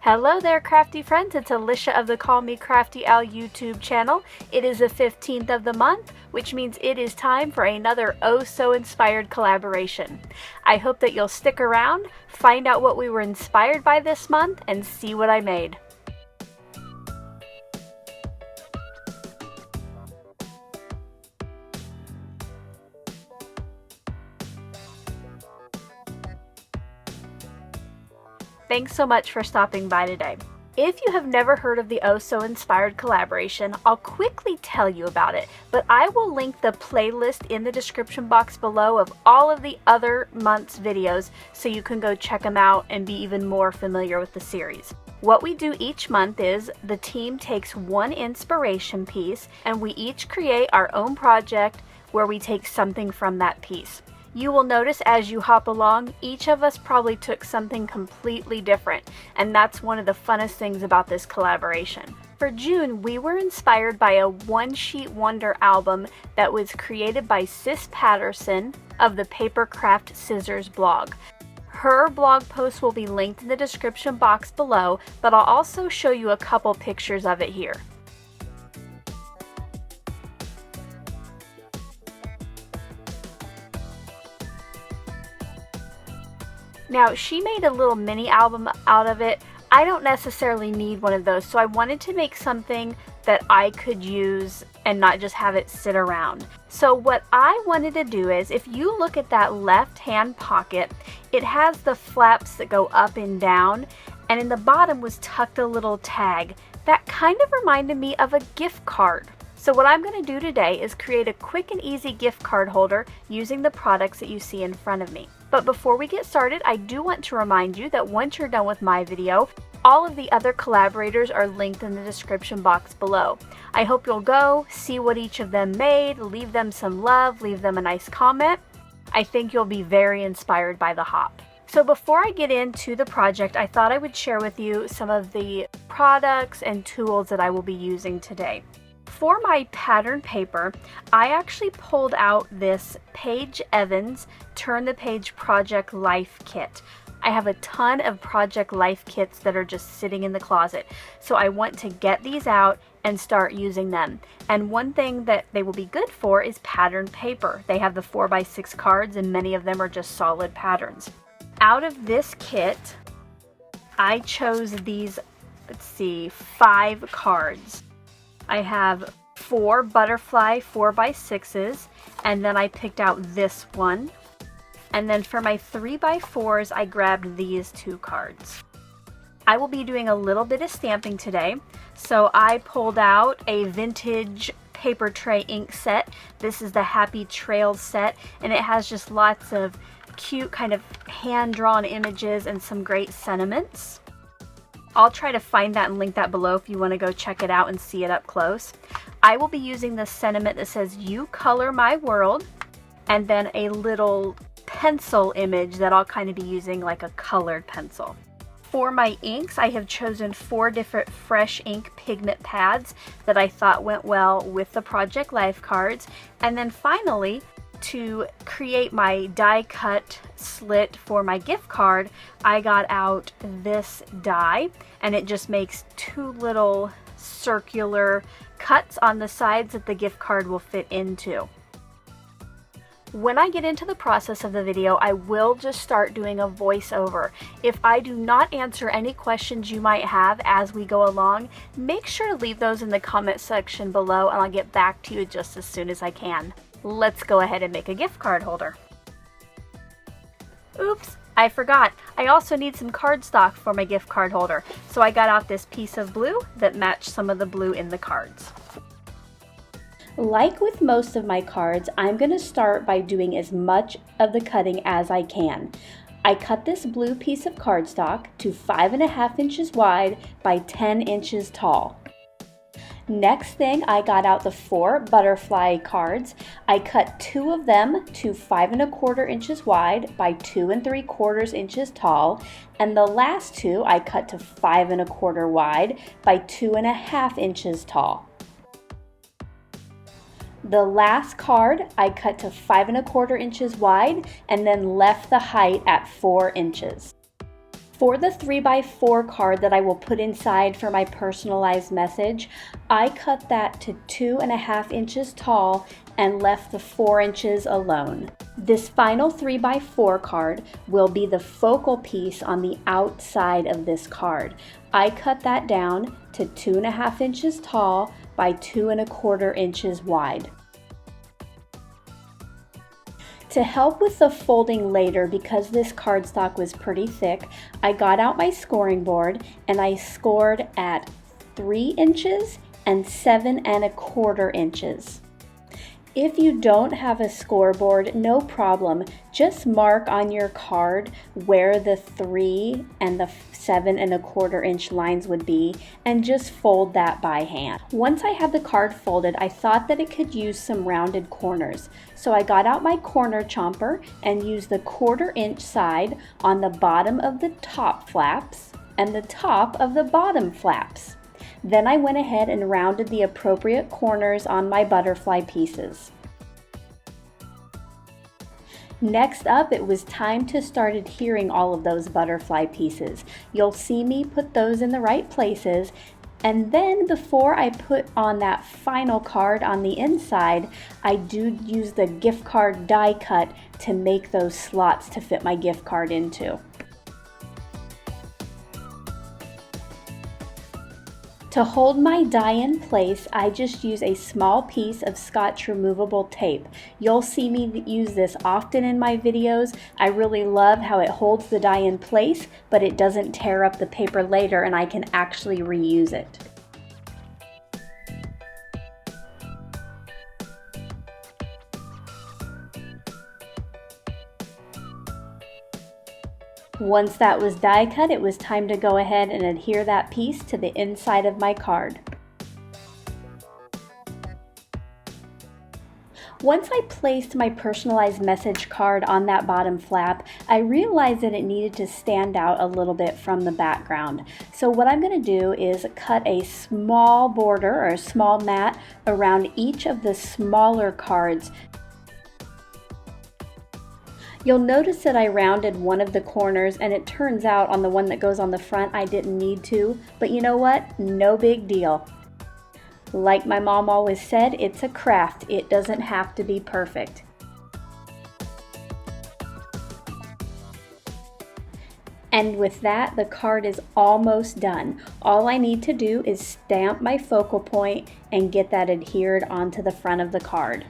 Hello there, crafty friends. It's Alicia of the Call Me Crafty Al YouTube channel. It is the 15th of the month, which means it is time for another oh so inspired collaboration. I hope that you'll stick around, find out what we were inspired by this month, and see what I made. Thanks so much for stopping by today. If you have never heard of the Oh So Inspired collaboration, I'll quickly tell you about it, but I will link the playlist in the description box below of all of the other month's videos so you can go check them out and be even more familiar with the series. What we do each month is the team takes one inspiration piece and we each create our own project where we take something from that piece. You will notice as you hop along, each of us probably took something completely different, and that's one of the funnest things about this collaboration. For June, we were inspired by a one-sheet wonder album that was created by Sis Patterson of the Papercraft Scissors blog. Her blog post will be linked in the description box below, but I'll also show you a couple pictures of it here. Now, she made a little mini album out of it. I don't necessarily need one of those, so I wanted to make something that I could use and not just have it sit around. So what I wanted to do is, if you look at that left hand pocket, it has the flaps that go up and down, and in the bottom was tucked a little tag. That kind of reminded me of a gift card. So what I'm going to do today is create a quick and easy gift card holder using the products that you see in front of me. But before we get started, I do want to remind you that once you're done with my video, all of the other collaborators are linked in the description box below. I hope you'll go, see what each of them made, leave them some love, leave them a nice comment. I think you'll be very inspired by the hop. So before I get into the project, I thought I would share with you some of the products and tools that I will be using today. For my pattern paper, I actually pulled out this Paige Evans Turn the Page Project Life Kit. I have a ton of Project Life kits that are just sitting in the closet, so I want to get these out and start using them. And one thing that they will be good for is pattern paper. They have the 4x6 cards and many of them are just solid patterns. Out of this kit, I chose these, 5 cards. I have 4 butterfly 4x6s, and then I picked out this one. And then for my 3x4s, I grabbed these 2 cards. I will be doing a little bit of stamping today, so I pulled out a vintage paper tray ink set. This is the Happy Trails set, and it has just lots of cute kind of hand-drawn images and some great sentiments. I'll try to find that and link that below if you want to go check it out and see it up close. I will be using the sentiment that says, "You color my world," and then a little pencil image that I'll kind of be using like a colored pencil. For my inks, I have chosen 4 different fresh ink pigment pads that I thought went well with the Project Life cards. And then finally, to create my die cut slit for my gift card, I got out this die, and it just makes 2 little circular cuts on the sides that the gift card will fit into. When I get into the process of the video, I will just start doing a voiceover. If I do not answer any questions you might have as we go along, make sure to leave those in the comment section below and I'll get back to you just as soon as I can. Let's go ahead and make a gift card holder. Oops, I forgot. I also need some cardstock for my gift card holder. So I got out this piece of blue that matched some of the blue in the cards. Like with most of my cards, I'm going to start by doing as much of the cutting as I can. I cut this blue piece of cardstock to 5.5 inches wide by 10 inches tall. Next thing, I got out the 4 butterfly cards. I cut 2 of them to 5.25 inches wide by 2 3/4 inches tall, and the last 2 I cut to 5.25 wide by 2.5 inches tall. The last card I cut to 5.25 inches wide and then left the height at 4 inches. For the 3x4 card that I will put inside for my personalized message, I cut that to 2.5 inches tall and left the 4 inches alone. This final 3x4 card will be the focal piece on the outside of this card. I cut that down to 2.5 inches tall by 2.25 inches wide. To help with the folding later, because this cardstock was pretty thick, I got out my scoring board and I scored at 3 inches and 7.25 inches. If you don't have a scoreboard, no problem. Just mark on your card where the 3 and the 7.25 inch lines would be and just fold that by hand. Once I had the card folded, I thought that it could use some rounded corners. So I got out my corner chomper and used the 1/4 inch side on the bottom of the top flaps and the top of the bottom flaps. Then I went ahead and rounded the appropriate corners on my butterfly pieces. Next up, it was time to start adhering all of those butterfly pieces. You'll see me put those in the right places, and then before I put on that final card on the inside, I do use the gift card die cut to make those slots to fit my gift card into. To hold my die in place, I just use a small piece of Scotch removable tape. You'll see me use this often in my videos. I really love how it holds the die in place, but it doesn't tear up the paper later and I can actually reuse it. Once that was die cut, it was time to go ahead and adhere that piece to the inside of my card. Once I placed my personalized message card on that bottom flap, I realized that it needed to stand out a little bit from the background. So what I'm going to do is cut a small border or a small mat around each of the smaller cards. You'll notice that I rounded one of the corners, and it turns out on the one that goes on the front I didn't need to, but you know what? No big deal. Like my mom always said, it's a craft. It doesn't have to be perfect. And with that, the card is almost done. All I need to do is stamp my focal point and get that adhered onto the front of the card.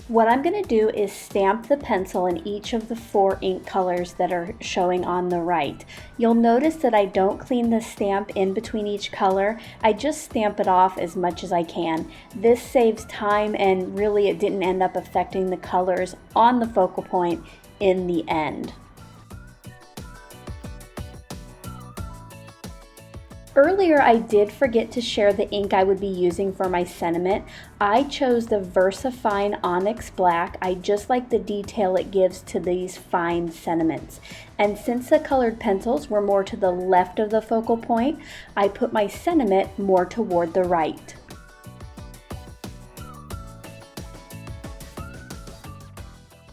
What I'm going to do is stamp the pencil in each of the 4 ink colors that are showing on the right. You'll notice that I don't clean the stamp in between each color. I just stamp it off as much as I can. This saves time, and really it didn't end up affecting the colors on the focal point in the end. Earlier, I did forget to share the ink I would be using for my sentiment. I chose the VersaFine Onyx Black. I just like the detail it gives to these fine sentiments. And since the colored pencils were more to the left of the focal point, I put my sentiment more toward the right.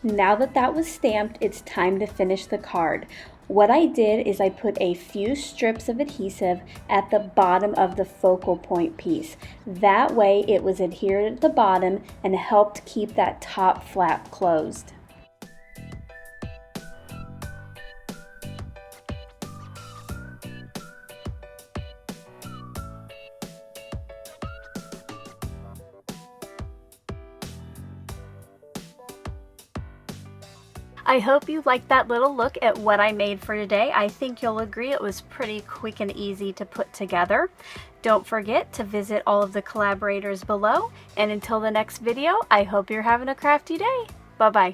Now that that was stamped, it's time to finish the card. What I did is I put a few strips of adhesive at the bottom of the focal point piece. That way it was adhered at the bottom and helped keep that top flap closed. I hope you liked that little look at what I made for today. I think you'll agree it was pretty quick and easy to put together. Don't forget to visit all of the collaborators below, and until the next video, I hope you're having a crafty day. Bye-bye.